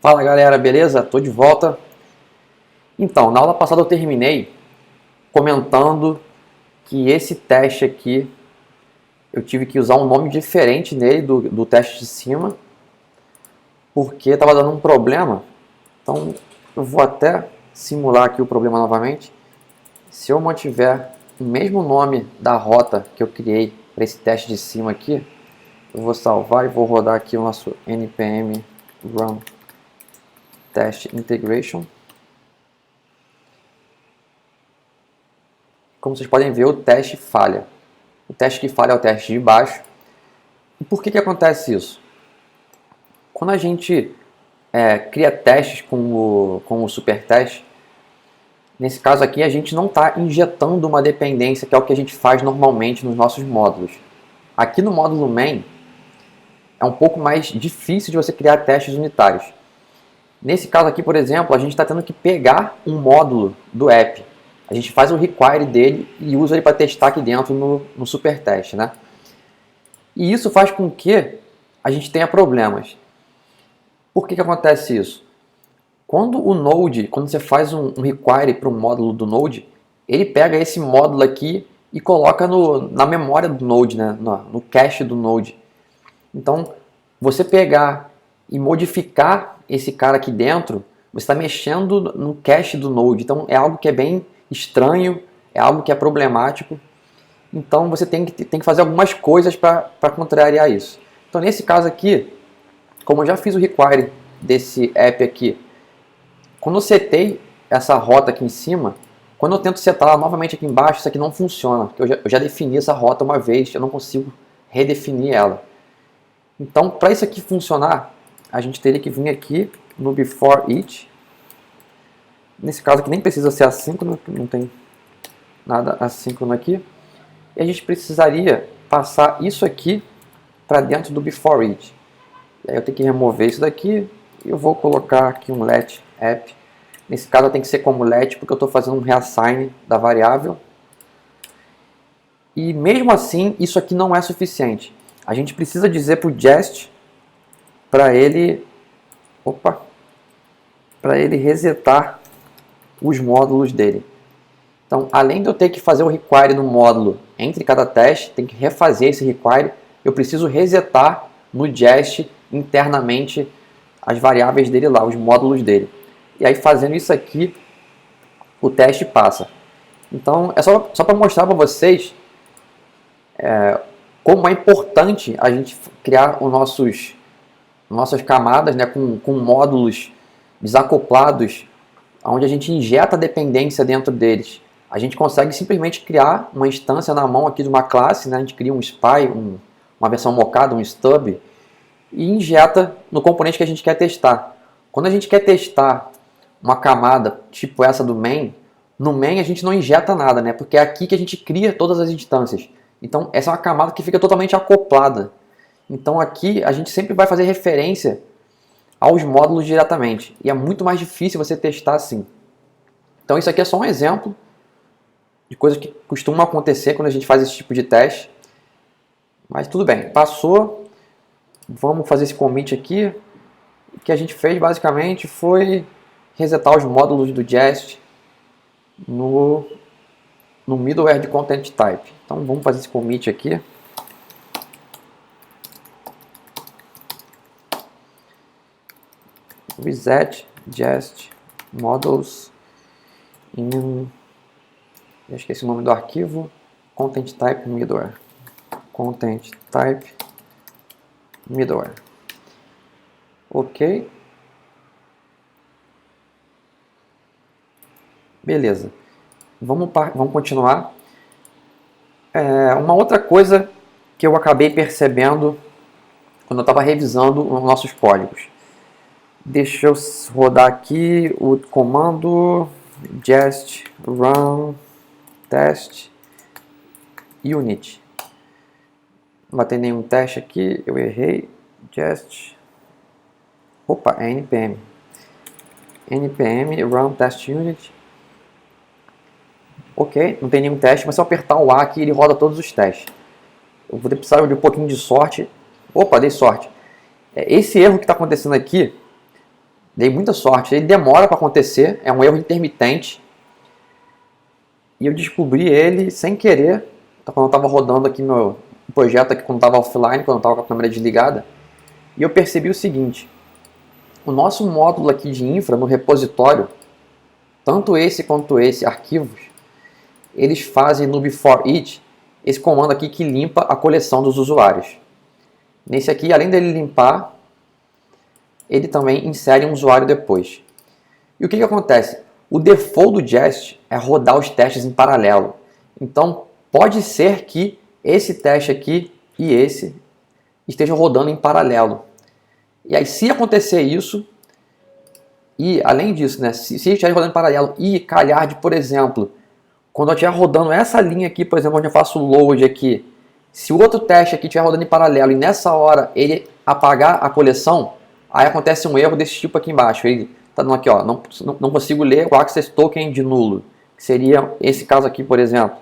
Fala galera, beleza? Tô de volta. Então, na aula passada eu terminei comentando que esse teste aqui eu tive que usar um nome diferente nele do teste de cima, porque estava dando um problema. Então eu vou até simular aqui o problema novamente. Se eu mantiver o mesmo nome da rota que eu criei para esse teste de cima aqui, eu vou salvar e vou rodar aqui o nosso npm run test integration. Como vocês podem ver, o teste falha. O teste que falha é o teste de baixo. E por que acontece isso? Quando a gente cria testes com o super teste, nesse caso aqui a gente não está injetando uma dependência, que é o que a gente faz normalmente nos nossos módulos. Aqui no módulo main é um pouco mais difícil de você criar testes unitários. Nesse caso aqui, por exemplo, a gente está tendo que pegar um módulo do app. A gente faz o require dele e usa ele para testar aqui dentro no super teste, né? E isso faz com que a gente tenha problemas. Por que acontece isso? Quando você faz um require para o módulo do Node, ele pega esse módulo aqui e coloca na memória do Node, né? no cache do Node. Então, você pegar e modificar esse cara aqui dentro, você está mexendo no cache do Node. Então, é algo que é bem estranho, é algo que é problemático. Então, você tem que fazer algumas coisas para contrariar isso. Então, nesse caso aqui, como eu já fiz o require desse app aqui, quando eu setei essa rota aqui em cima, quando eu tento setar ela novamente aqui embaixo, isso aqui não funciona, porque eu já defini essa rota uma vez, eu não consigo redefinir ela. Então, para isso aqui funcionar, a gente teria que vir aqui no before each. Nesse caso aqui nem precisa ser assíncrono, não tem nada assíncrono aqui. E a gente precisaria passar isso aqui para dentro do before each. E aí eu tenho que remover isso daqui e eu vou colocar aqui um let app. Nesse caso tem que ser como let, porque eu estou fazendo um reassign da variável. E mesmo assim, isso aqui não é suficiente. A gente precisa dizer para o Jest para ele resetar os módulos dele. Então, além de eu ter que fazer o require no módulo entre cada teste, tem que refazer esse require, eu preciso resetar no Jest internamente as variáveis dele lá, os módulos dele. E aí, fazendo isso aqui, o teste passa. Então, é só para mostrar para vocês como é importante a gente criar nossas camadas, né, com módulos desacoplados, onde a gente injeta dependência dentro deles. A gente consegue simplesmente criar uma instância na mão aqui de uma classe, né, a gente cria um spy, uma versão mocada, um stub, e injeta no componente que a gente quer testar. Quando a gente quer testar uma camada tipo essa do main, no main a gente não injeta nada, né, porque é aqui que a gente cria todas as instâncias. Então, essa é uma camada que fica totalmente acoplada. Então, aqui a gente sempre vai fazer referência aos módulos diretamente. E é muito mais difícil você testar assim. Então, isso aqui é só um exemplo de coisas que costumam acontecer quando a gente faz esse tipo de teste. Mas tudo bem, passou. Vamos fazer esse commit aqui. O que a gente fez basicamente foi resetar os módulos do Jest no middleware de content type. Então vamos fazer esse commit aqui. Reset Jest models in, eu esqueci o nome do arquivo, content type middleware. Content type middleware. Ok. Beleza. Vamos continuar. Uma outra coisa que eu acabei percebendo quando eu estava revisando os nossos códigos. Deixa eu rodar aqui o comando jest run test unit. Não vai ter nenhum teste aqui, eu errei. Jest. É npm. npm run test unit. Ok, não tem nenhum teste, mas se eu apertar o A aqui, ele roda todos os testes. Eu vou precisar de um pouquinho de sorte. Dei sorte. Esse erro que está acontecendo aqui Dei muita sorte. Ele demora para acontecer, é um erro intermitente. E eu descobri ele sem querer, quando eu estava rodando aqui meu projeto, aqui, quando estava offline, quando eu estava com a câmera desligada. E eu percebi o seguinte: o nosso módulo aqui de infra, no repositório, tanto esse quanto esse, arquivos, eles fazem no before it esse comando aqui que limpa a coleção dos usuários. Nesse aqui, além dele limpar, ele também insere um usuário depois. E o que acontece? O default do Jest é rodar os testes em paralelo. Então, pode ser que esse teste aqui e esse estejam rodando em paralelo. E aí, se acontecer isso, e além disso, né, se estiver rodando em paralelo e calhar de, por exemplo, quando eu estiver rodando essa linha aqui, por exemplo, onde eu faço o load aqui, se o outro teste aqui estiver rodando em paralelo e nessa hora ele apagar a coleção, aí acontece um erro desse tipo aqui embaixo. Ele está dando aqui, ó, não consigo ler o access token de nulo, que seria esse caso aqui, por exemplo.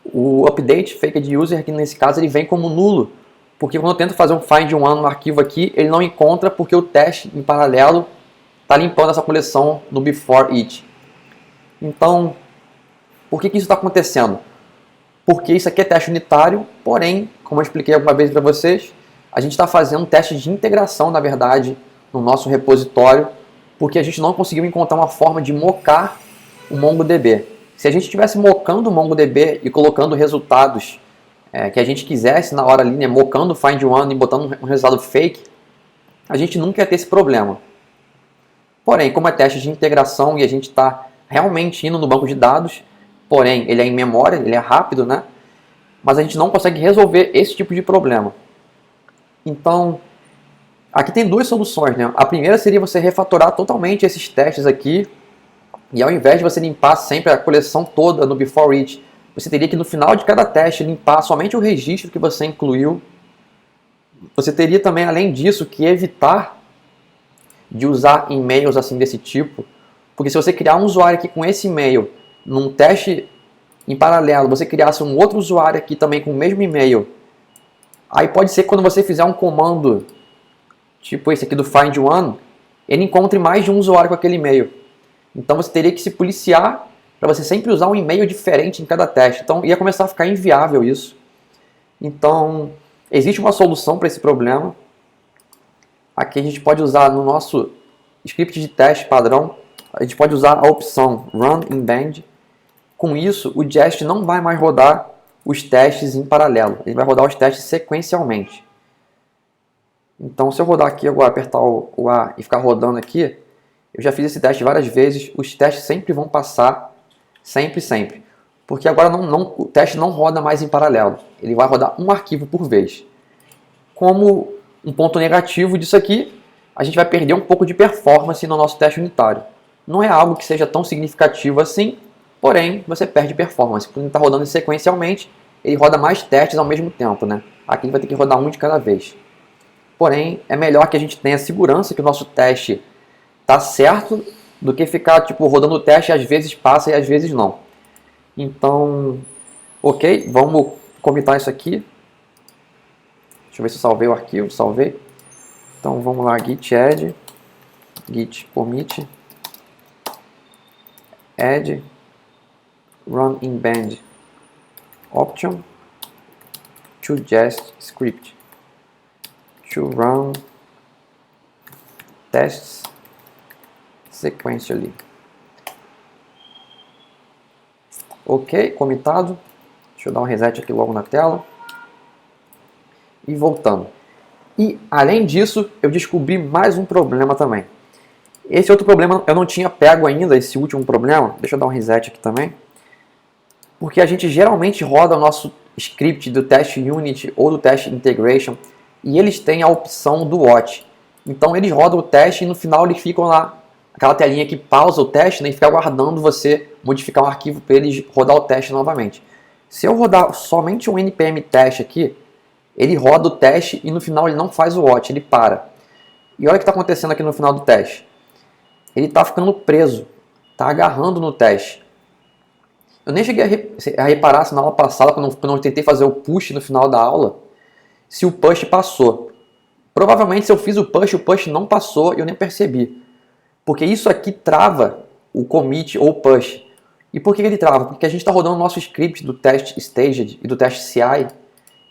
O update fake user aqui nesse caso ele vem como nulo, porque quando eu tento fazer um find one no arquivo aqui, ele não encontra porque o teste em paralelo está limpando essa coleção no before it. Então, por que isso está acontecendo? Porque isso aqui é teste unitário, porém, como eu expliquei alguma vez para vocês, a gente está fazendo um teste de integração, na verdade, no nosso repositório, porque a gente não conseguiu encontrar uma forma de mocar o MongoDB. Se a gente estivesse mocando o MongoDB e colocando resultados que a gente quisesse na hora ali, né, mocando o find one e botando um resultado fake, a gente nunca ia ter esse problema. Porém, como é teste de integração e a gente está realmente indo no banco de dados, porém, ele é em memória, ele é rápido, né? Mas a gente não consegue resolver esse tipo de problema. Então, aqui tem duas soluções, né? A primeira seria você refatorar totalmente esses testes aqui, e ao invés de você limpar sempre a coleção toda no before it, você teria que no final de cada teste limpar somente o registro que você incluiu. Você teria também, além disso, que evitar de usar e-mails assim desse tipo, porque se você criar um usuário aqui com esse e-mail, num teste em paralelo, você criasse um outro usuário aqui também com o mesmo e-mail, aí pode ser que quando você fizer um comando, tipo esse aqui do find one, ele encontre mais de um usuário com aquele e-mail. Então você teria que se policiar para você sempre usar um e-mail diferente em cada teste. Então ia começar a ficar inviável isso. Então existe uma solução para esse problema. Aqui a gente pode usar no nosso script de teste padrão, a gente pode usar a opção Run in Band. Com isso, o Jest não vai mais rodar os testes em paralelo, ele vai rodar os testes sequencialmente. Então, se eu rodar aqui agora, apertar o A e ficar rodando aqui, eu já fiz esse teste várias vezes, os testes sempre vão passar, sempre. Porque agora o teste não roda mais em paralelo, ele vai rodar um arquivo por vez. Como um ponto negativo disso aqui, a gente vai perder um pouco de performance no nosso teste unitário. Não é algo que seja tão significativo assim, porém você perde performance. Quando ele está rodando sequencialmente, ele roda mais testes ao mesmo tempo, né? Aqui ele vai ter que rodar um de cada vez. Porém, é melhor que a gente tenha segurança que o nosso teste está certo do que ficar tipo, rodando o teste e às vezes passa e às vezes não. Então, ok, vamos comitar isso aqui. Deixa eu ver se eu salvei o arquivo, salvei. Então vamos lá, git add, git commit, add, run in band option to Jest script to run tests sequentially. Ok, comitado. Deixa eu dar um reset aqui logo na tela. E voltando. E além disso, eu descobri mais um problema também. Esse outro problema eu não tinha pego ainda, esse último problema. Deixa eu dar um reset aqui também. Porque a gente geralmente roda o nosso script do test unit ou do test integration e eles têm a opção do watch. Então eles rodam o teste e no final eles ficam lá, aquela telinha que pausa o teste, né, e fica aguardando você modificar um arquivo para eles rodar o teste novamente. Se eu rodar somente um npm teste aqui, ele roda o teste e no final ele não faz o watch, ele para. E olha o que está acontecendo aqui no final do teste. Ele está ficando preso, está agarrando no teste. Eu nem cheguei a reparar se na aula passada, quando eu tentei fazer o push no final da aula, se o push passou. Provavelmente se eu fiz o push não passou e eu nem percebi. Porque isso aqui trava o commit ou push. E por que ele trava? Porque a gente está rodando o nosso script do test staged e do teste CI.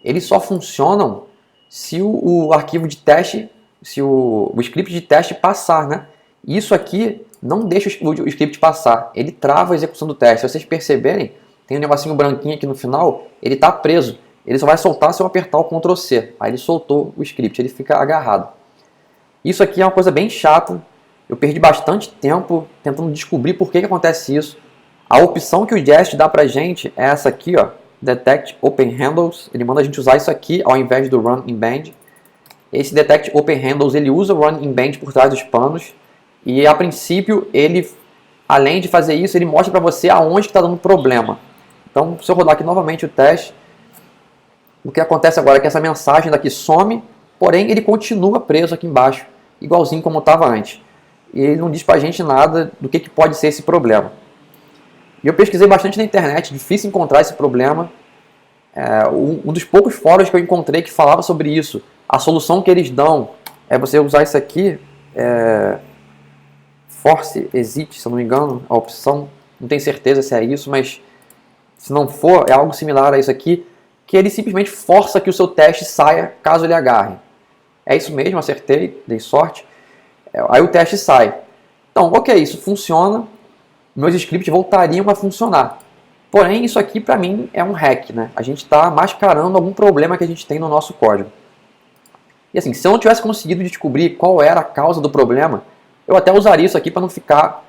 Eles só funcionam se o arquivo de teste, se o script de teste passar, né? Isso aqui não deixa o script passar. Ele trava a execução do teste. Se vocês perceberem, tem um negocinho branquinho aqui no final, ele está preso. Ele só vai soltar se eu apertar o Ctrl C. Aí ele soltou o script, ele fica agarrado. Isso aqui é uma coisa bem chata. Eu perdi bastante tempo tentando descobrir por que acontece isso. A opção que o Jest dá pra gente é essa aqui, ó, Detect Open Handles. Ele manda a gente usar isso aqui ao invés do Run in Band. Esse Detect Open Handles, ele usa o Run in Band por trás dos panos. E a princípio, ele, além de fazer isso, ele mostra pra você aonde está dando problema. Então, se eu rodar aqui novamente o teste, o que acontece agora é que essa mensagem daqui some, porém ele continua preso aqui embaixo, igualzinho como estava antes. E ele não diz pra gente nada do que pode ser esse problema. E eu pesquisei bastante na internet, difícil encontrar esse problema. Um dos poucos fóruns que eu encontrei que falava sobre isso, a solução que eles dão é você usar isso aqui, Force Exit, se eu não me engano, a opção, não tenho certeza se é isso, mas se não for, é algo similar a isso aqui, que ele simplesmente força que o seu teste saia caso ele agarre. É isso mesmo, acertei, dei sorte. Aí o teste sai. Então, ok, isso funciona, meus scripts voltariam a funcionar. Porém, isso aqui para mim é um hack, né? A gente está mascarando algum problema que a gente tem no nosso código. E assim, se eu não tivesse conseguido descobrir qual era a causa do problema, eu até usaria isso aqui para não ficar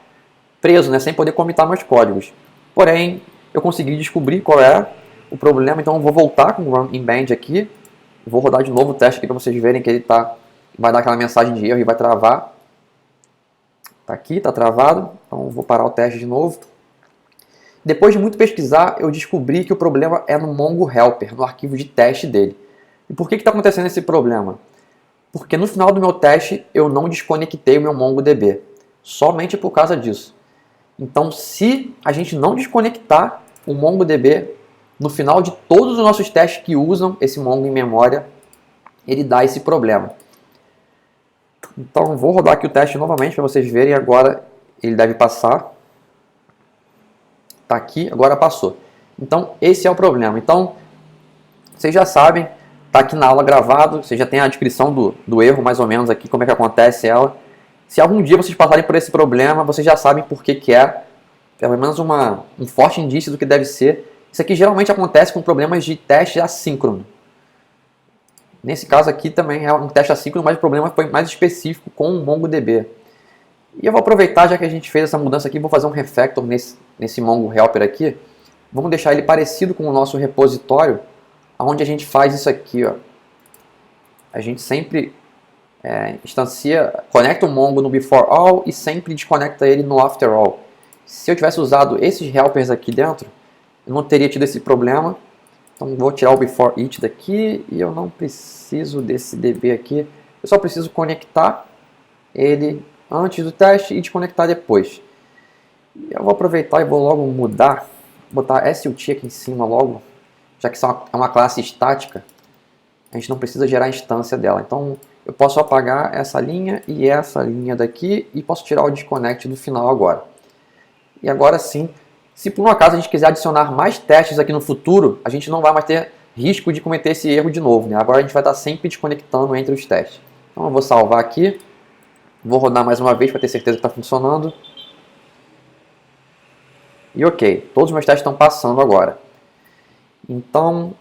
preso, né? Sem poder comitar meus códigos. Porém, eu consegui descobrir qual é o problema, então eu vou voltar com o Run in Band aqui. Vou rodar de novo o teste aqui para vocês verem que ele vai dar aquela mensagem de erro e vai travar. Está aqui, está travado, então vou parar o teste de novo. Depois de muito pesquisar, eu descobri que o problema é no Mongo Helper, no arquivo de teste dele. E por que está acontecendo esse problema? Porque no final do meu teste eu não desconectei o meu MongoDB, somente por causa disso. Então, se a gente não desconectar o MongoDB, no final de todos os nossos testes que usam esse Mongo em memória, ele dá esse problema. Então, vou rodar aqui o teste novamente para vocês verem. Agora ele deve passar. Está aqui, agora passou. Então, esse é o problema. Então, vocês já sabem, está aqui na aula gravado, você já tem a descrição do erro, mais ou menos aqui, como é que acontece ela. Se algum dia vocês passarem por esse problema, vocês já sabem por que é. Pelo menos um forte indício do que deve ser. Isso aqui geralmente acontece com problemas de teste assíncrono. Nesse caso aqui também é um teste assíncrono, mas o problema foi mais específico com o MongoDB. E eu vou aproveitar, já que a gente fez essa mudança aqui, vou fazer um refactor nesse Mongo Helper aqui. Vamos deixar ele parecido com o nosso repositório, onde a gente faz isso aqui, ó. A gente sempre conecta o Mongo no before all e sempre desconecta ele no after all. Se eu tivesse usado esses helpers aqui dentro, eu não teria tido esse problema. Então vou tirar o before each daqui e eu não preciso desse DB aqui. Eu só preciso conectar ele antes do teste e desconectar depois. E eu vou aproveitar e vou logo mudar, botar SUT aqui em cima logo, já que isso é uma classe estática, a gente não precisa gerar a instância dela. Então eu posso apagar essa linha e essa linha daqui e posso tirar o disconnect do final agora. E agora sim, se por um acaso a gente quiser adicionar mais testes aqui no futuro, a gente não vai mais ter risco de cometer esse erro de novo, né? Agora a gente vai estar sempre desconectando entre os testes. Então eu vou salvar aqui, vou rodar mais uma vez para ter certeza que está funcionando. E ok, todos os meus testes estão passando agora. Então, o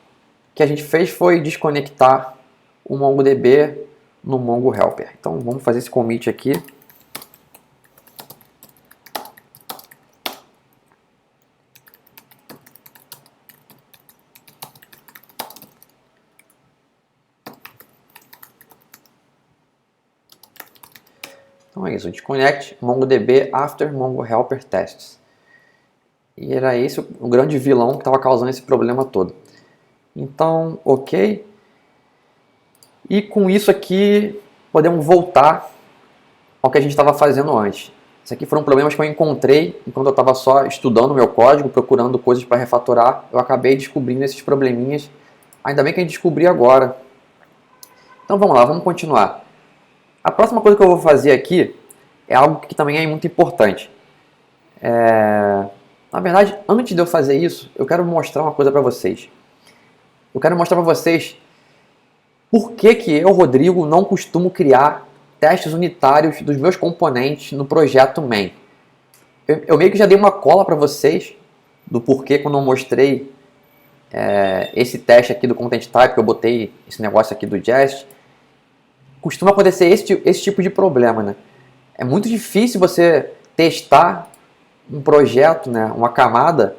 que a gente fez foi desconectar o MongoDB no Mongo Helper. Então vamos fazer esse commit aqui. Então é isso, desconnect MongoDB after Mongo Helper tests. E era esse o grande vilão que estava causando esse problema todo. Então, ok. E com isso aqui, podemos voltar ao que a gente estava fazendo antes. Isso aqui foram problemas que eu encontrei enquanto eu estava só estudando o meu código, procurando coisas para refatorar. Eu acabei descobrindo esses probleminhas. Ainda bem que a gente descobriu agora. Então vamos lá, vamos continuar. A próxima coisa que eu vou fazer aqui é algo que também é muito importante. Na verdade, antes de eu fazer isso, eu quero mostrar uma coisa para vocês. Eu quero mostrar para vocês por que eu, Rodrigo, não costumo criar testes unitários dos meus componentes no projeto main. Eu meio que já dei uma cola para vocês do porquê quando eu mostrei esse teste aqui do Content Type, que eu botei esse negócio aqui do Jest. Costuma acontecer esse tipo de problema, né? É muito difícil você testar um projeto, né, uma camada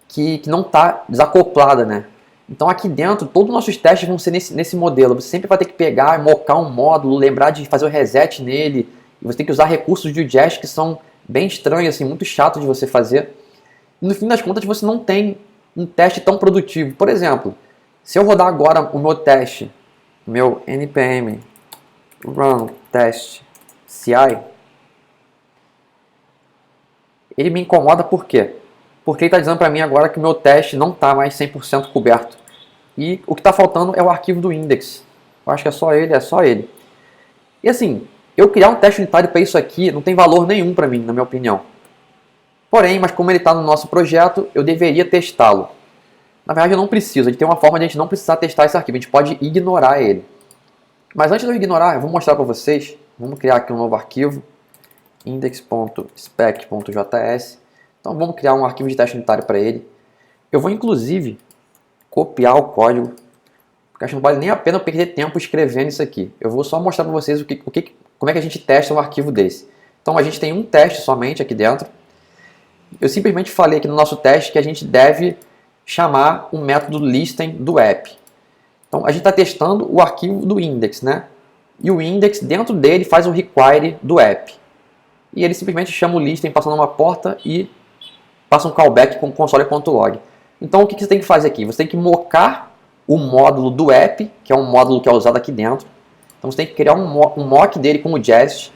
que não está desacoplada, né? Então aqui dentro, todos os nossos testes vão ser nesse modelo. Você sempre vai ter que pegar, mocar um módulo, lembrar de fazer o reset nele. E você tem que usar recursos de Jest que são bem estranhos, assim, muito chato de você fazer. E no fim das contas, você não tem um teste tão produtivo. Por exemplo, se eu rodar agora o meu teste, meu npm run test ci, ele me incomoda por quê? Porque ele está dizendo para mim agora que o meu teste não está mais 100% coberto. E o que está faltando é o arquivo do index. Eu acho que é só ele. E assim, eu criar um teste unitário para isso aqui não tem valor nenhum para mim, na minha opinião. Porém, mas como ele está no nosso projeto, eu deveria testá-lo. Na verdade, eu não preciso. A gente tem uma forma de a gente não precisar testar esse arquivo. A gente pode ignorar ele. Mas antes de eu ignorar, eu vou mostrar para vocês. Vamos criar aqui um novo arquivo. index.spec.js. Então vamos criar um arquivo de teste unitário para ele. Eu vou inclusive copiar o código, porque acho que não vale nem a pena eu perder tempo escrevendo isso aqui. Eu vou só mostrar para vocês como é que a gente testa um arquivo desse. Então a gente tem um teste somente aqui dentro. Eu simplesmente falei aqui no nosso teste que a gente deve chamar o método listen do app. Então a gente está testando o arquivo do index, né? E o index dentro dele faz o require do app. E ele simplesmente chama o listen passando uma porta e passa um callback com console.log. Então o que você tem que fazer aqui? Você tem que mocar o módulo do app, que é um módulo que é usado aqui dentro. Então você tem que criar um mock dele com o Jest.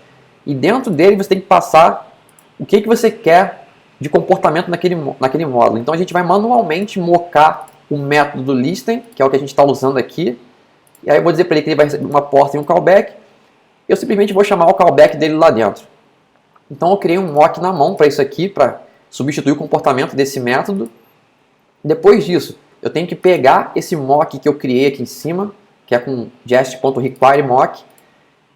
E dentro dele você tem que passar o que você quer de comportamento naquele módulo. Então a gente vai manualmente mocar o método do listen, que é o que a gente está usando aqui. E aí eu vou dizer para ele que ele vai receber uma porta e um callback. Eu simplesmente vou chamar o callback dele lá dentro. Então eu criei um mock na mão para isso aqui, para substituir o comportamento desse método. Depois disso, eu tenho que pegar esse mock que eu criei aqui em cima, que é com jest.requireMock.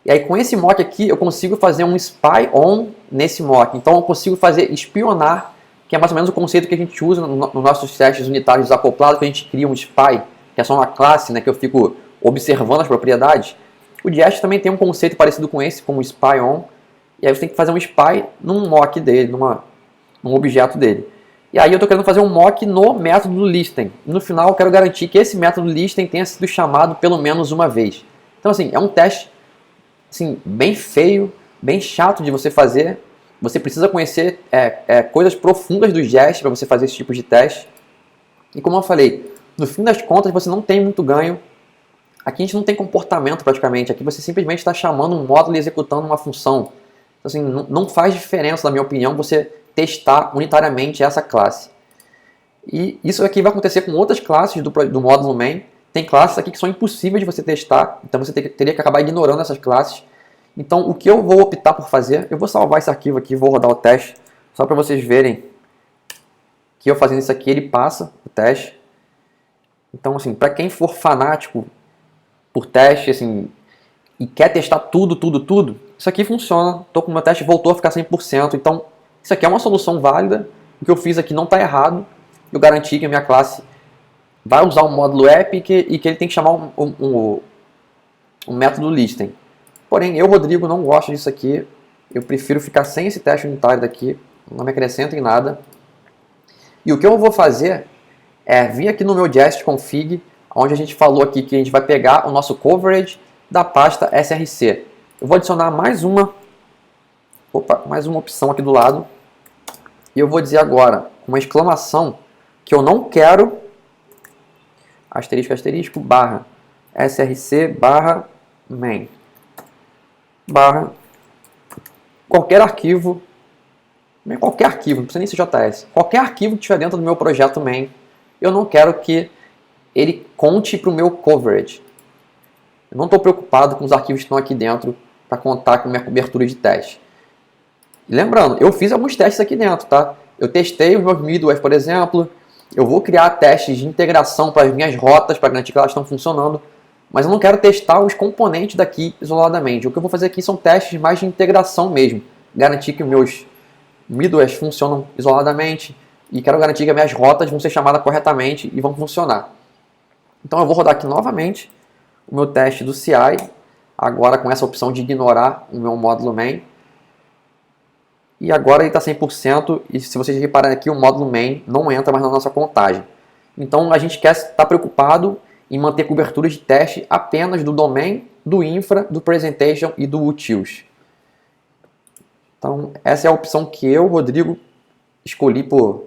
E aí com esse mock aqui eu consigo fazer um spy on nesse mock. Então eu consigo fazer espionar, que é mais ou menos o conceito que a gente usa nos nossos testes unitários desacoplados, que a gente cria um spy, que é só uma classe, né, que eu fico observando as propriedades. O Jest também tem um conceito parecido com esse, como spy on. E aí você tem que fazer um spy num mock dele, num objeto dele. E aí eu estou querendo fazer um mock no método do listen. No final eu quero garantir que esse método listen tenha sido chamado pelo menos uma vez. Então assim, é um teste assim, bem feio, bem chato de você fazer. Você precisa conhecer coisas profundas do Jest para você fazer esse tipo de teste. E como eu falei, no fim das contas você não tem muito ganho. Aqui a gente não tem comportamento praticamente. Aqui você simplesmente está chamando um módulo e executando uma função. Então, assim, não faz diferença, na minha opinião, você testar unitariamente essa classe. E isso aqui vai acontecer com outras classes do módulo main. Tem classes aqui que são impossíveis de você testar, então você teria que acabar ignorando essas classes. Então o que eu vou optar por fazer, eu vou salvar esse arquivo aqui, vou rodar o teste, só para vocês verem que eu fazendo isso aqui ele passa o teste. Então assim, para quem for fanático por teste assim, e quer testar tudo, isso aqui funciona. Estou com o meu teste, voltou a ficar 100%, então isso aqui é uma solução válida. O que eu fiz aqui não está errado. Eu garanti que a minha classe vai usar o módulo app e que ele tem que chamar um método listen. Porém, eu, Rodrigo, não gosto disso aqui. Eu prefiro ficar sem esse teste unitário daqui. Não me acrescenta em nada. E o que eu vou fazer é vir aqui no meu Jest config, onde a gente falou aqui que a gente vai pegar o nosso coverage da pasta src. Eu vou adicionar mais uma opção aqui do lado. E eu vou dizer agora, uma exclamação, que eu não quero, asterisco, asterisco, barra, src, barra, main, barra, qualquer arquivo, não precisa nem ser JS, qualquer arquivo que estiver dentro do meu projeto main, eu não quero que ele conte para o meu coverage. Eu não estou preocupado com os arquivos que estão aqui dentro para contar com minha cobertura de teste. Lembrando, eu fiz alguns testes aqui dentro, tá? Eu testei os meus middlewares, por exemplo. Eu vou criar testes de integração para as minhas rotas, para garantir que elas estão funcionando. Mas eu não quero testar os componentes daqui isoladamente. O que eu vou fazer aqui são testes mais de integração mesmo. Garantir que os meus middlewares funcionam isoladamente. E quero garantir que as minhas rotas vão ser chamadas corretamente e vão funcionar. Então eu vou rodar aqui novamente o meu teste do CI. Agora com essa opção de ignorar o meu módulo main. E agora ele está 100%, e se vocês repararem aqui, o módulo main não entra mais na nossa contagem. Então a gente quer estar preocupado em manter cobertura de teste apenas do domain, do infra, do presentation e do utils. Então essa é a opção que eu, Rodrigo, escolhi por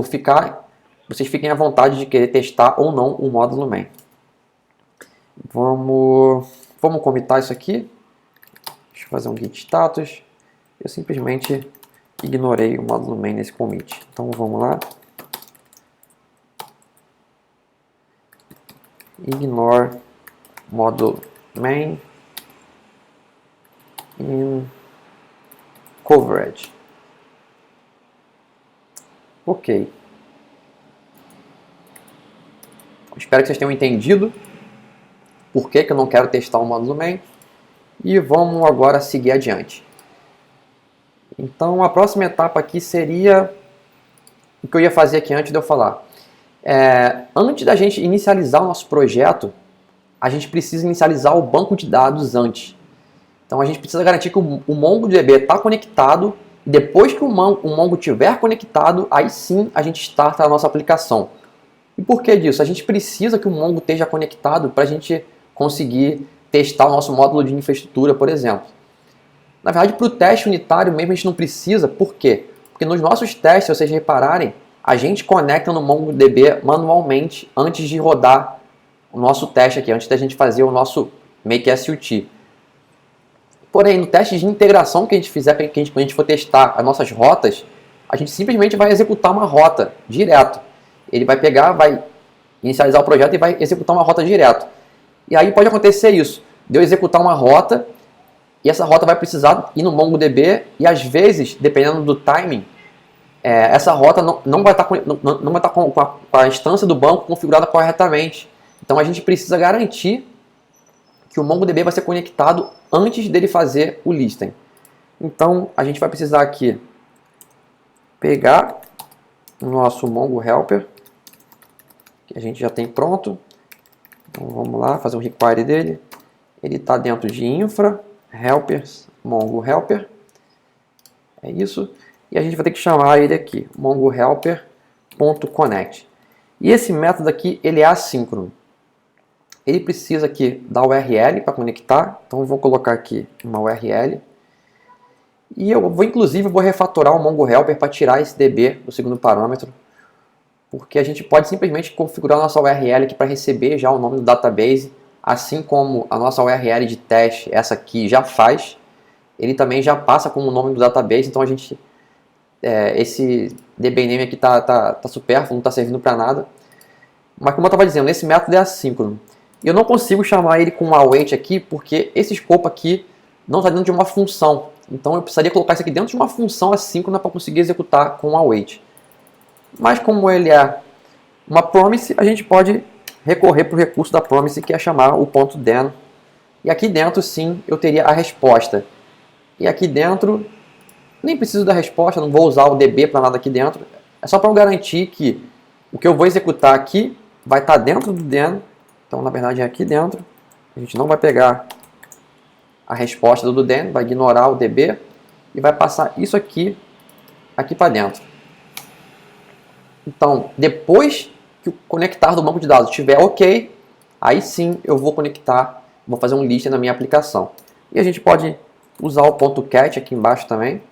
ficar. Vocês fiquem à vontade de querer testar ou não o módulo main. Vamos commitar isso aqui. Deixa eu fazer um git status. Eu simplesmente ignorei o módulo main nesse commit. Então vamos lá. Ignore módulo main in coverage. Ok. Espero que vocês tenham entendido por que eu não quero testar o módulo main. E vamos agora seguir adiante. Então a próxima etapa aqui seria o que eu ia fazer aqui antes de eu falar. Antes da gente inicializar o nosso projeto, a gente precisa inicializar o banco de dados antes. Então a gente precisa garantir que o MongoDB está conectado, e depois que o Mongo estiver conectado, aí sim a gente starta a nossa aplicação. E por que disso? A gente precisa que o Mongo esteja conectado para a gente conseguir testar o nosso módulo de infraestrutura, por exemplo. Na verdade, para o teste unitário mesmo a gente não precisa. Por quê? Porque nos nossos testes, se vocês repararem, a gente conecta no MongoDB manualmente antes de rodar o nosso teste aqui, antes da gente fazer o nosso make SUT. Porém, no teste de integração que a gente fizer, quando a gente for testar as nossas rotas, a gente simplesmente vai executar uma rota direto. Ele vai pegar, vai inicializar o projeto e vai executar uma rota direto. E aí pode acontecer isso, de eu executar uma rota, e essa rota vai precisar ir no MongoDB, e às vezes, dependendo do timing, essa rota não vai estar com a instância do banco configurada corretamente. Então a gente precisa garantir que o MongoDB vai ser conectado antes dele fazer o listing. Então a gente vai precisar aqui pegar o nosso Mongo Helper, que a gente já tem pronto. Então vamos lá, fazer um require dele. Ele está dentro de infra, helpers, Mongo Helper. É isso. E a gente vai ter que chamar ele aqui, Mongo Helper.connect. E esse método aqui, ele é assíncrono. Ele precisa aqui da URL para conectar. Então eu vou colocar aqui uma URL. E eu vou, inclusive, refatorar o Mongo Helper para tirar esse DB do segundo parâmetro. Porque a gente pode simplesmente configurar a nossa URL aqui para receber já o nome do database. Assim como a nossa URL de teste, essa aqui já faz. Ele também já passa como o nome do database. Então a gente... esse dbname aqui tá supérfluo, não está servindo para nada. Mas como eu estava dizendo, esse método é assíncrono. E eu não consigo chamar ele com await aqui, porque esse escopo aqui não está dentro de uma função. Então eu precisaria colocar isso aqui dentro de uma função assíncrona para conseguir executar com await. Mas como ele é uma promise, a gente pode recorrer para o recurso da promise, que é chamar o .then. E aqui dentro, sim, eu teria a resposta. E aqui dentro, nem preciso da resposta, não vou usar o DB para nada aqui dentro. É só para eu garantir que o que eu vou executar aqui vai estar dentro do then. Então, na verdade, é aqui dentro. A gente não vai pegar a resposta do then, vai ignorar o DB e vai passar isso aqui para dentro. Então, depois que o conectar do banco de dados estiver ok, aí sim eu vou conectar, vou fazer um list na minha aplicação. E a gente pode usar o .cat aqui embaixo também,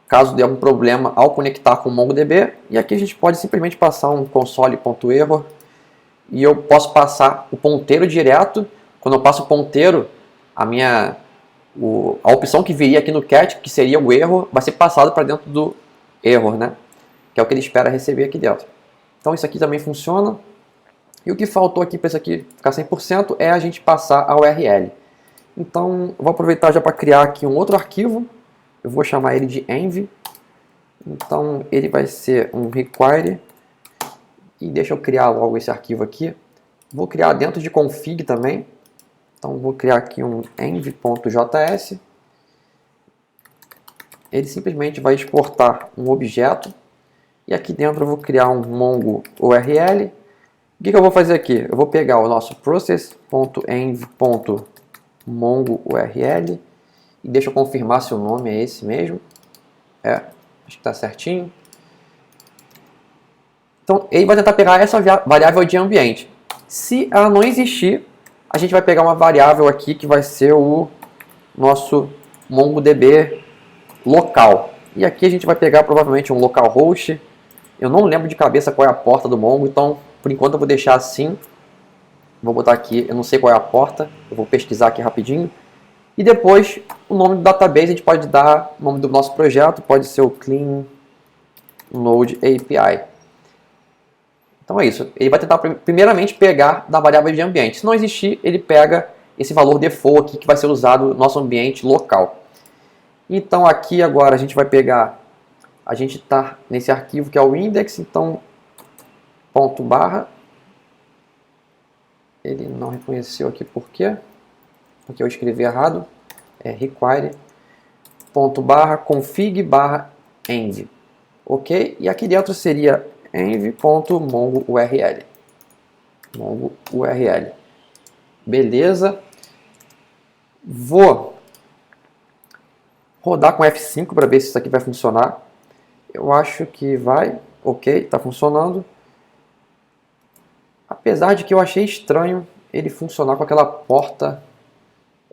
caso dê algum problema ao conectar com o MongoDB. E aqui a gente pode simplesmente passar um console.error e eu posso passar o ponteiro direto. Quando eu passo o ponteiro, a opção que viria aqui no cat, que seria o erro, vai ser passado para dentro do error, né? Que é o que ele espera receber aqui dentro. Então isso aqui também funciona. E o que faltou aqui para isso aqui ficar 100% é a gente passar a URL. Então eu vou aproveitar já para criar aqui um outro arquivo eu vou chamar ele de env. Então ele vai ser um require. E deixa eu criar logo esse arquivo aqui. Vou criar dentro de config também. Então vou criar aqui um env.js. Ele simplesmente vai exportar um objeto. E aqui dentro eu vou criar um Mongo URL. O que eu vou fazer aqui? Eu vou pegar o nosso process.env.mongo URL. E deixa eu confirmar se o nome é esse mesmo. Acho que está certinho. Então ele vai tentar pegar essa variável de ambiente. Se ela não existir, a gente vai pegar uma variável aqui que vai ser o nosso MongoDB local. E aqui a gente vai pegar provavelmente um localhost. Eu não lembro de cabeça qual é a porta do Mongo, então por enquanto eu vou deixar assim. Vou botar aqui, eu não sei qual é a porta, eu vou pesquisar aqui rapidinho. E depois o nome do database a gente pode dar, o nome do nosso projeto pode ser o Clean Node API. Então é isso, ele vai tentar primeiramente pegar da variável de ambiente. Se não existir, ele pega esse valor default aqui que vai ser usado no nosso ambiente local. Então aqui agora a gente vai pegar, a gente está nesse arquivo que é o index, então ponto barra, ele não reconheceu aqui por quê? Porque eu escrevi errado, é require, ponto barra, config barra env, ok? E aqui dentro seria env.mongo.url, Mongo URL, beleza? Vou rodar com F5 para ver se isso aqui vai funcionar. Eu acho que vai, ok, está funcionando. Apesar de que eu achei estranho ele funcionar com aquela porta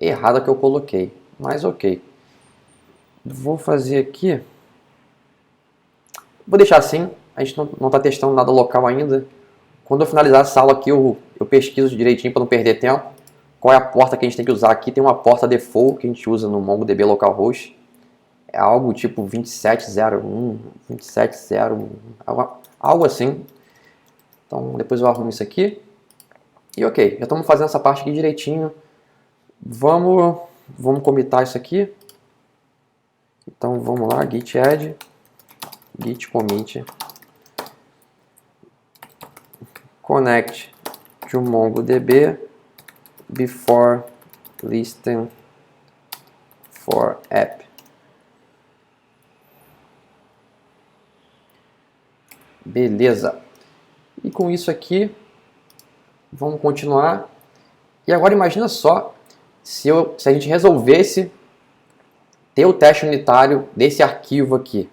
errada que eu coloquei, mas ok. Vou fazer aqui, vou deixar assim, a gente não está testando nada local ainda. Quando eu finalizar essa aula aqui, eu pesquiso direitinho para não perder tempo. Qual é a porta que a gente tem que usar aqui? Tem uma porta default que a gente usa no MongoDB localhost. É algo tipo 2701, 2701, algo assim. Então depois eu arrumo isso aqui. E ok, já estamos fazendo essa parte aqui direitinho. Vamos commitar isso aqui. Então vamos lá, git add, git commit, connect to MongoDB before listen for app. Beleza. E com isso aqui, vamos continuar. E agora imagina só, se a gente resolvesse ter o teste unitário desse arquivo aqui.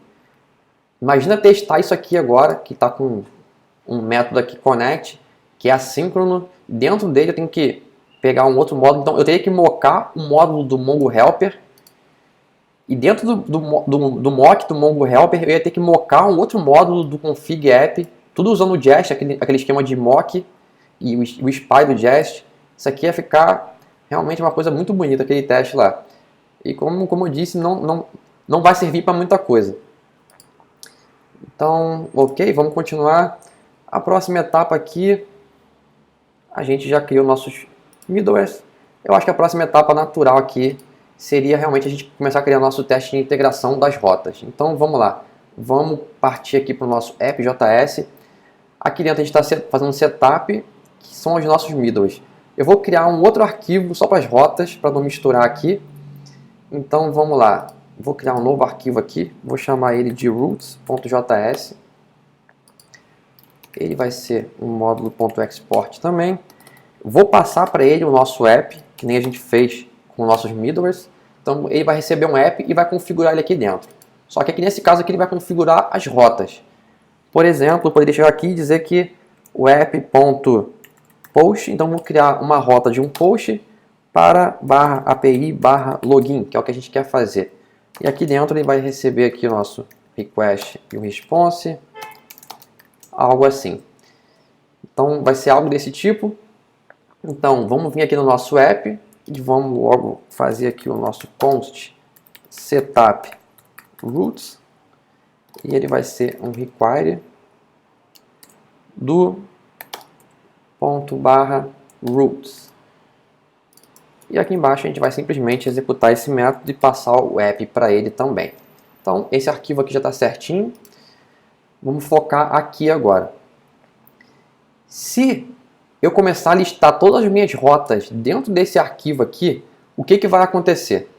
Imagina testar isso aqui agora, que está com um método aqui connect, que é assíncrono. Dentro dele eu tenho que pegar um outro módulo. Então eu teria que mocar um módulo do Mongo Helper. E dentro do mock do Mongo Helper eu ia ter que mocar um outro módulo do config app. Tudo usando o Jest, aquele esquema de mock e o spy do Jest. Isso aqui ia ficar realmente uma coisa muito bonita, aquele teste lá. E como eu disse, não vai servir para muita coisa. Então, ok, vamos continuar. A próxima etapa aqui, a gente já criou nossos middlewares. Eu acho que a próxima etapa natural aqui seria realmente a gente começar a criar nosso teste de integração das rotas. Então vamos lá, vamos partir aqui para o nosso app.js. Aqui dentro a gente está fazendo setup, que são os nossos middlewares. Eu vou criar um outro arquivo só para as rotas, para não misturar aqui. Então vamos lá, vou criar um novo arquivo aqui, vou chamar ele de routes.js. Ele vai ser um módulo.export também. Vou passar para ele o nosso app, que nem a gente fez com nossos middlewares. Então ele vai receber um app e vai configurar ele aqui dentro. Só que aqui nesse caso aqui ele vai configurar as rotas. Por exemplo, eu poderia chegar aqui e dizer que o app.post, então vou criar uma rota de um post para /api/login, que é o que a gente quer fazer. E aqui dentro ele vai receber aqui o nosso request e o response, algo assim. Então vai ser algo desse tipo. Então vamos vir aqui no nosso app e vamos logo fazer aqui o nosso const setup routes. E ele vai ser um require do /routes. E aqui embaixo a gente vai simplesmente executar esse método e passar o app para ele também. Então, esse arquivo aqui já está certinho. Vamos focar aqui agora. Se eu começar a listar todas as minhas rotas dentro desse arquivo aqui, o que vai acontecer?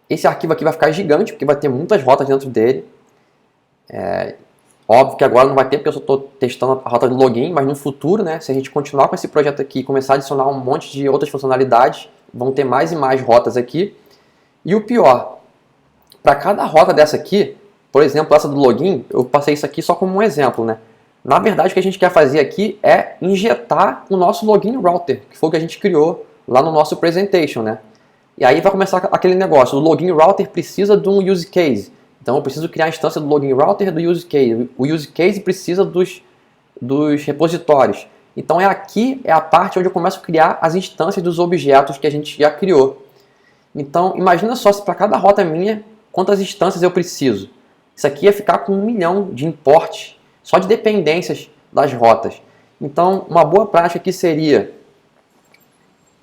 Esse arquivo aqui vai ficar gigante, porque vai ter muitas rotas dentro dele. Óbvio que agora não vai ter, porque eu só estou testando a rota de login, mas no futuro, né, se a gente continuar com esse projeto aqui e começar a adicionar um monte de outras funcionalidades, vão ter mais e mais rotas aqui. E o pior, para cada rota dessa aqui, por exemplo, essa do login, eu passei isso aqui só como um exemplo, né? Na verdade, o que a gente quer fazer aqui é injetar o nosso login router, que foi o que a gente criou lá no nosso presentation, né? E aí vai começar aquele negócio, o login router precisa de um use case. Então eu preciso criar a instância do login router e do use case. O use case precisa dos repositórios. Então aqui é a parte onde eu começo a criar as instâncias dos objetos que a gente já criou. Então imagina só se para cada rota minha, quantas instâncias eu preciso. Isso aqui ia ficar com 1 milhão de imports, só de dependências das rotas. Então uma boa prática aqui seria,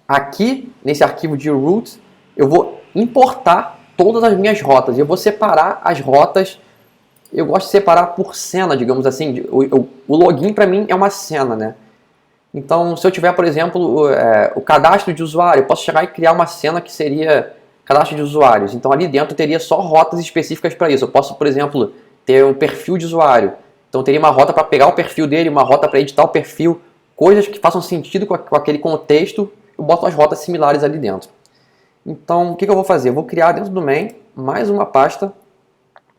aqui nesse arquivo de root, eu vou importar todas as minhas rotas. Eu vou separar as rotas. Eu gosto de separar por cena, digamos assim. O login para mim é uma cena, né? Então, se eu tiver, por exemplo, o cadastro de usuário, eu posso chegar e criar uma cena que seria cadastro de usuários. Então, ali dentro teria só rotas específicas para isso. Eu posso, por exemplo, ter um perfil de usuário. Então, teria uma rota para pegar o perfil dele, uma rota para editar o perfil, coisas que façam sentido com aquele contexto. Eu boto as rotas similares ali dentro. Então, o que eu vou fazer? Eu vou criar dentro do main mais uma pasta.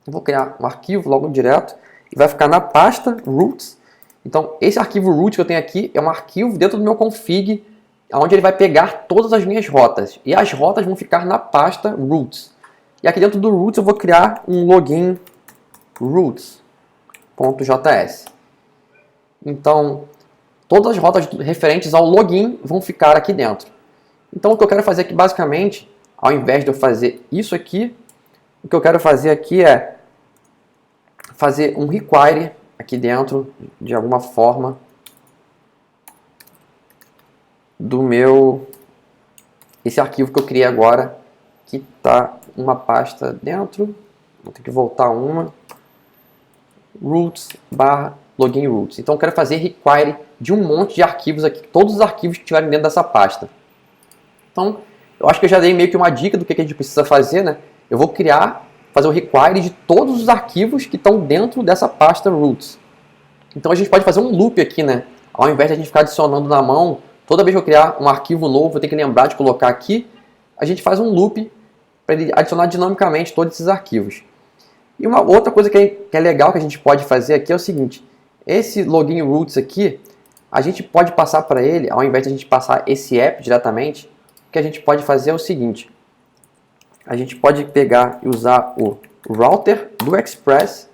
Eu vou criar um arquivo logo direto e vai ficar na pasta roots. Então, esse arquivo root que eu tenho aqui é um arquivo dentro do meu config, onde ele vai pegar todas as minhas rotas. E as rotas vão ficar na pasta roots. E aqui dentro do roots eu vou criar um login roots.js. Então, todas as rotas referentes ao login vão ficar aqui dentro. Então o que eu quero fazer aqui basicamente, ao invés de eu fazer isso aqui, o que eu quero fazer aqui é fazer um require aqui dentro, de alguma forma, do esse arquivo que eu criei agora, que está uma pasta dentro, vou ter que voltar uma, roots/login roots. Então eu quero fazer require de um monte de arquivos aqui, todos os arquivos que estiverem dentro dessa pasta. Então, eu acho que eu já dei meio que uma dica do que a gente precisa fazer, né? Eu vou fazer o require de todos os arquivos que estão dentro dessa pasta roots. Então a gente pode fazer um loop aqui, né? Ao invés de a gente ficar adicionando na mão, toda vez que eu criar um arquivo novo, eu tenho que lembrar de colocar aqui, a gente faz um loop para ele adicionar dinamicamente todos esses arquivos. E uma outra coisa que é legal que a gente pode fazer aqui é o seguinte, esse login roots aqui, a gente pode passar para ele, ao invés de a gente passar esse app diretamente, o que a gente pode fazer é o seguinte, a gente pode pegar e usar o router do Express,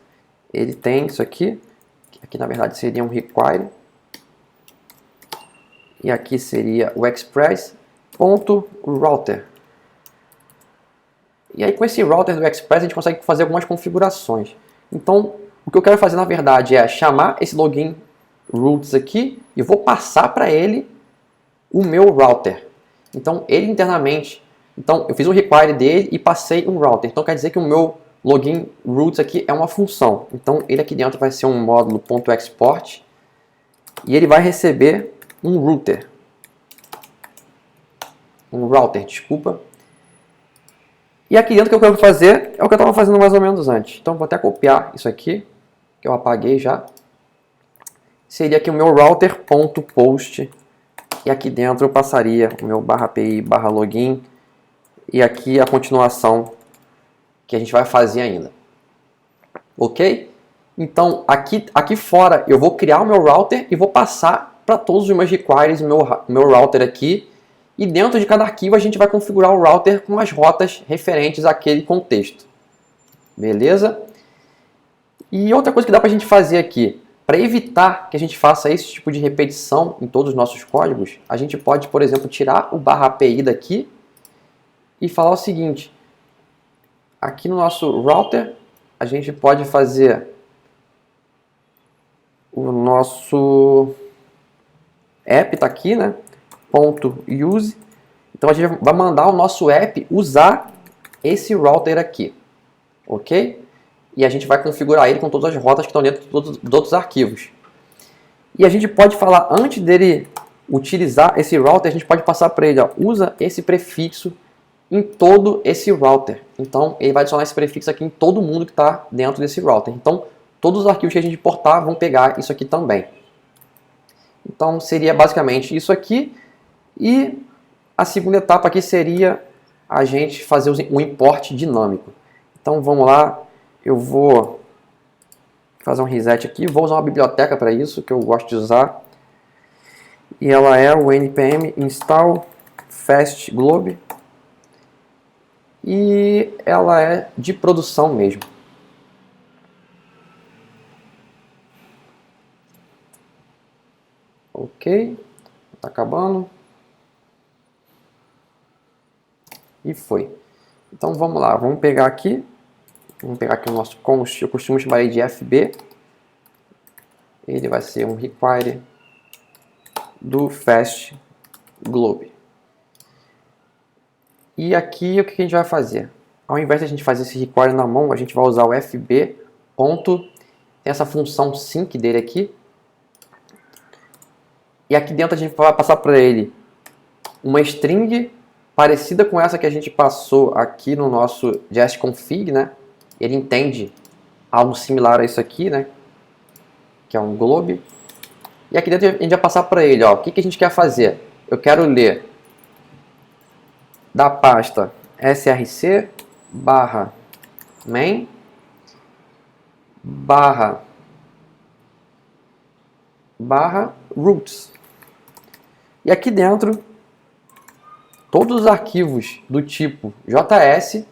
ele tem isso aqui, que aqui na verdade seria um require, e aqui seria o express.router. E aí com esse router do Express a gente consegue fazer algumas configurações. Então o que eu quero fazer na verdade é chamar esse login roots aqui e vou passar para ele o meu router. Então ele internamente, então eu fiz o require dele e passei um router. Então quer dizer que o meu login roots aqui é uma função. Então ele aqui dentro vai ser um módulo .export e ele vai receber um router. Desculpa. E aqui dentro o que eu quero fazer é o que eu estava fazendo mais ou menos antes. Então vou até copiar isso aqui, que eu apaguei já. Seria aqui o meu router.post. E aqui dentro eu passaria o meu /API/login. E aqui a continuação que a gente vai fazer ainda. Ok? Então aqui fora eu vou criar o meu router e vou passar para todos os meus requires o meu router aqui. E dentro de cada arquivo a gente vai configurar o router com as rotas referentes àquele contexto. Beleza? E outra coisa que dá para a gente fazer aqui, para evitar que a gente faça esse tipo de repetição em todos os nossos códigos, a gente pode, por exemplo, tirar o /API daqui e falar o seguinte, aqui no nosso router a gente pode fazer o nosso app, está aqui, né? .use, Então a gente vai mandar o nosso app usar esse router aqui, ok? E a gente vai configurar ele com todas as rotas que estão dentro dos outros arquivos. E a gente pode falar, antes dele utilizar esse router, a gente pode passar para ele, ó, usa esse prefixo em todo esse router. Então ele vai adicionar esse prefixo aqui em todo mundo que está dentro desse router. Então todos os arquivos que a gente importar vão pegar isso aqui também. Então seria basicamente isso aqui. E a segunda etapa aqui seria a gente fazer um import dinâmico. Então vamos lá, eu vou fazer um reset aqui, vou usar uma biblioteca para isso, que eu gosto de usar. E ela é o npm install fast globe. E ela é de produção mesmo. Ok, está acabando. E foi. Então vamos lá, vamos pegar aqui o nosso const, eu costumo chamar ele de FB. Ele vai ser um require do fast globe. E aqui o que a gente vai fazer? Ao invés de a gente fazer esse require na mão, a gente vai usar o FB. Tem essa função sync dele aqui. E aqui dentro a gente vai passar para ele uma string parecida com essa que a gente passou aqui no nosso JSConfig, né? Ele entende algo similar a isso aqui, né? Que é um globe. E aqui dentro a gente vai passar para ele, ó, o que a gente quer fazer? Eu quero ler da pasta src barra main barra roots. E aqui dentro, todos os arquivos do tipo JS,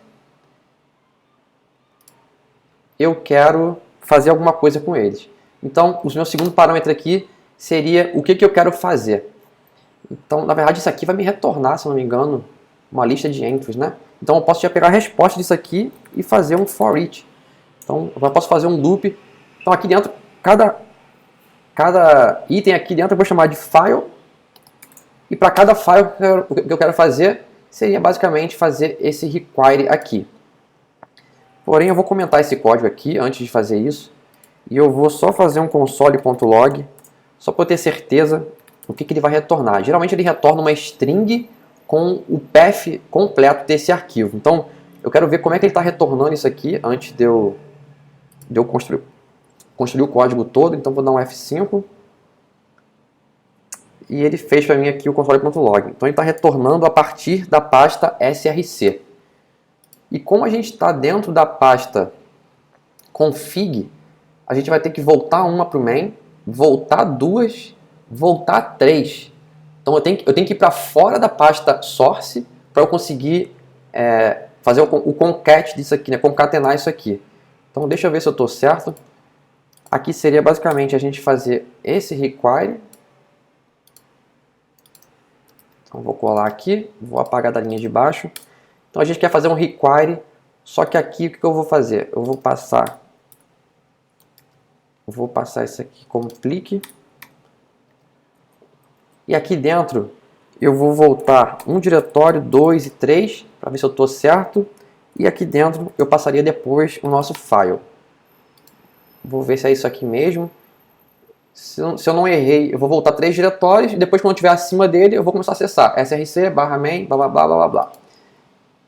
eu quero fazer alguma coisa com eles. Então, o meu segundo parâmetro aqui seria o que eu quero fazer. Então, na verdade, isso aqui vai me retornar, se não me engano, uma lista de entries, né? Então, eu posso já pegar a resposta disso aqui e fazer um for each. Então, eu posso fazer um loop. Então, aqui dentro, cada item aqui dentro eu vou chamar de file. E para cada file que eu quero fazer, seria basicamente fazer esse require aqui. Porém, eu vou comentar esse código aqui antes de fazer isso. E eu vou só fazer um console.log, só para eu ter certeza o que ele vai retornar. Geralmente ele retorna uma string com o path completo desse arquivo. Então, eu quero ver como é que ele está retornando isso aqui antes de eu construir o código todo. Então, vou dar um F5. E ele fez para mim aqui o console.log. Então ele está retornando a partir da pasta src. E como a gente está dentro da pasta config, a gente vai ter que voltar uma para o main, voltar duas, voltar três. Então eu tenho que ir para fora da pasta source para eu conseguir fazer o concat disso aqui, né? Concatenar isso aqui. Então deixa eu ver se eu estou certo. Aqui seria basicamente a gente fazer esse require. Então vou colar aqui, vou apagar da linha de baixo. Então a gente quer fazer um require, só que aqui o que eu vou fazer? Eu vou passar isso aqui como clique. E aqui dentro eu vou voltar um diretório, 2 e 3, para ver se eu estou certo. E aqui dentro eu passaria depois o nosso file. Vou ver se é isso aqui mesmo. Se eu não errei, eu vou voltar 3 diretórios, e depois quando estiver acima dele, eu vou começar a acessar src barra main, blá blá blá blá blá.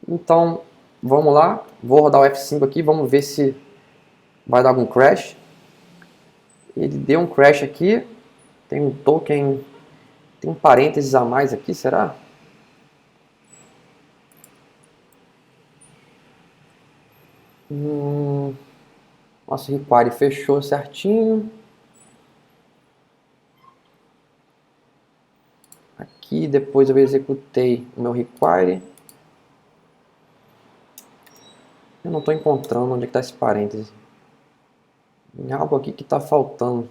Então, vamos lá, vou rodar o F5 aqui, vamos ver se vai dar algum crash. Ele deu um crash aqui, tem um token, tem um parênteses a mais aqui, será? Nosso require fechou certinho. Aqui, depois eu executei o meu require. Eu não estou encontrando onde está esse parêntese. Tem algo aqui que está faltando.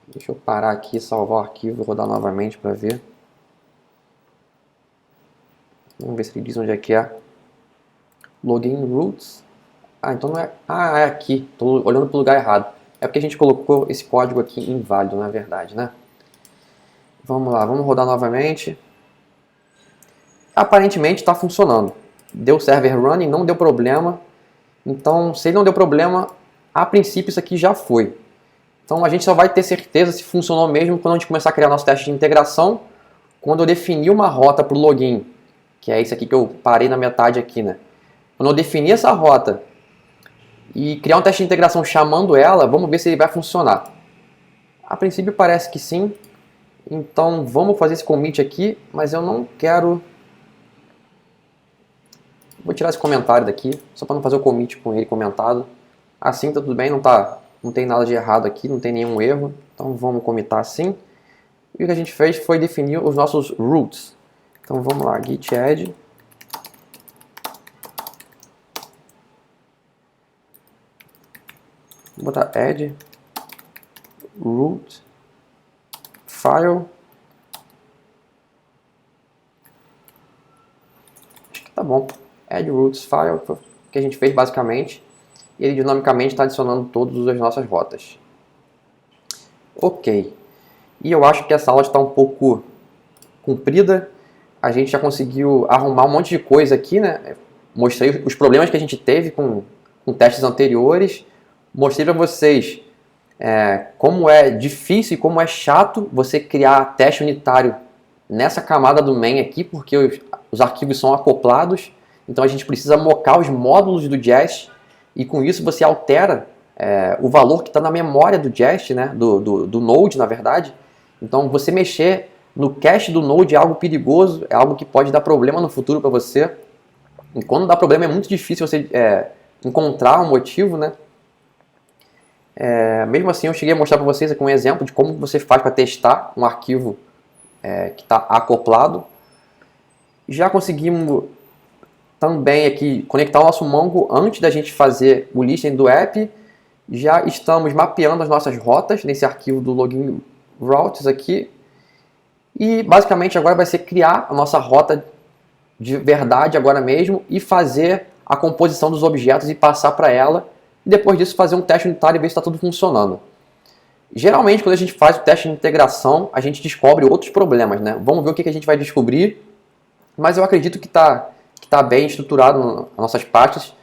Deixa eu parar aqui, salvar o arquivo, rodar novamente para ver. Vamos ver se ele diz onde é que é. Login roots. Então não é. É aqui. Estou olhando para o lugar errado. É porque a gente colocou esse código aqui inválido, na verdade, né? Vamos lá, vamos rodar novamente. Aparentemente está funcionando. Deu server running, não deu problema. Então, se ele não deu problema, a princípio isso aqui já foi. Então a gente só vai ter certeza se funcionou mesmo quando a gente começar a criar nosso teste de integração, quando eu definir uma rota para o login, que é isso aqui que eu parei na metade aqui, né? Quando eu definir essa rota e criar um teste de integração chamando ela, vamos ver se ele vai funcionar. A princípio parece que sim, então vamos fazer esse commit aqui, mas eu não quero... Vou tirar esse comentário daqui, só para não fazer o commit com ele comentado. Assim tá tudo bem, não tem nada de errado aqui, não tem nenhum erro. Então vamos commitar assim. E o que a gente fez foi definir os nossos roots. Então vamos lá, git add. Vou botar add root file. Acho que tá bom. Add roots file, que a gente fez basicamente. E ele dinamicamente está adicionando todas as nossas rotas. Ok. E eu acho que essa aula está um pouco comprida. A gente já conseguiu arrumar um monte de coisa aqui, né? Mostrei os problemas que a gente teve com testes anteriores. Mostrei para vocês como é difícil e como é chato você criar teste unitário nessa camada do main aqui, porque os arquivos são acoplados. Então a gente precisa mocar os módulos do Jest e com isso você altera o valor que está na memória do Jest, né? do Node, na verdade. Então você mexer no cache do Node é algo perigoso, é algo que pode dar problema no futuro para você. E quando dá problema é muito difícil você encontrar um motivo, né? Mesmo assim eu cheguei a mostrar para vocês aqui um exemplo de como você faz para testar um arquivo que está acoplado. Já conseguimos também aqui conectar o nosso Mongo antes da gente fazer o listening do app. Já estamos mapeando as nossas rotas nesse arquivo do login routes aqui. E basicamente agora vai ser criar a nossa rota de verdade agora mesmo e fazer a composição dos objetos e passar para ela. E depois disso fazer um teste unitário e ver se está tudo funcionando. Geralmente quando a gente faz o teste de integração, a gente descobre outros problemas, né? Vamos ver o que a gente vai descobrir. Mas eu acredito que está bem estruturado nas nossas partes.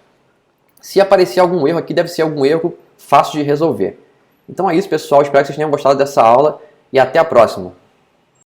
Se aparecer algum erro aqui, deve ser algum erro fácil de resolver. Então é isso, pessoal. Espero que vocês tenham gostado dessa aula e até a próxima.